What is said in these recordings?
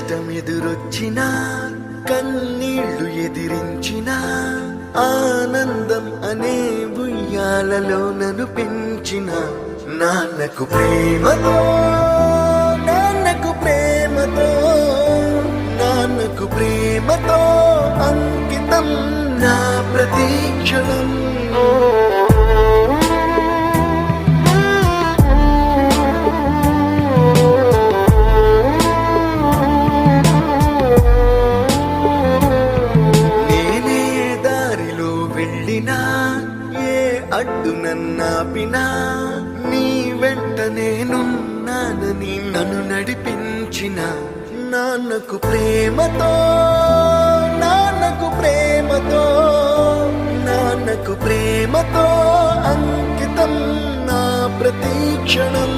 కష్టమెదురొచ్చినా కన్నీళ్లు ఎదిరించిన ఆనందం అనే ఉయ్యాలలో నన్ను పెంచిన నాన్నకు ప్రేమతో నాన్నకు ప్రేమతో నాన్నకు ప్రేమతో అంకితం నా ప్రతీక్షణం. ఏ అడ్డు నన్నాపినా నీ వెంట నేనున్నానని నన్ను నడిపించిన నాన్నకు ప్రేమతో నాన్నకు ప్రేమతో నాన్నకు ప్రేమతో అంకితం నా ప్రతీక్షణం.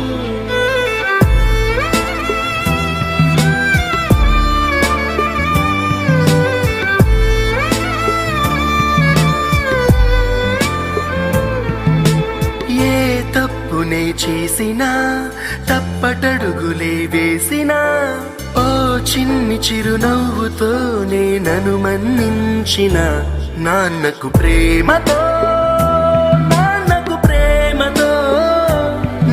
తప్పునే చేసినా తప్పటడుగులే వేసినా ఓ చిన్ని చిరునవ్వుతోనే నన్ను మన్నించిన నాన్నకు ప్రేమతో నాన్నకు ప్రేమతో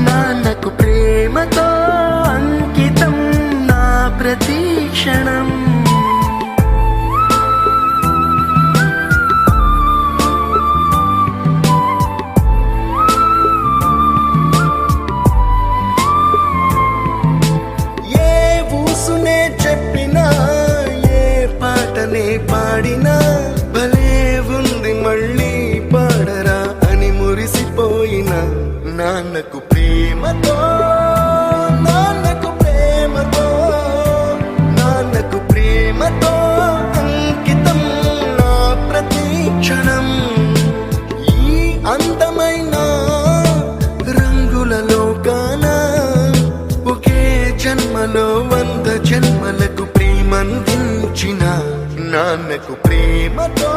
నాన్నకు ప్రేమతో అంకితం నా ప్రతీక్షణం. పాడినా భలే ఉంది మళ్ళీ పాడరా అని మురిసిపోయిన నాన్నకు ప్రేమతో నాన్నకు ప్రేమతో నాన్నకు ప్రేమతో అంకితం నా ప్రతీక్షణం. ఈ అందమైన రంగుల లోకాన ఒకే జన్మలో 100 జన్మలకు ప్రేమందించిన నాన్నకు ప్రేమతో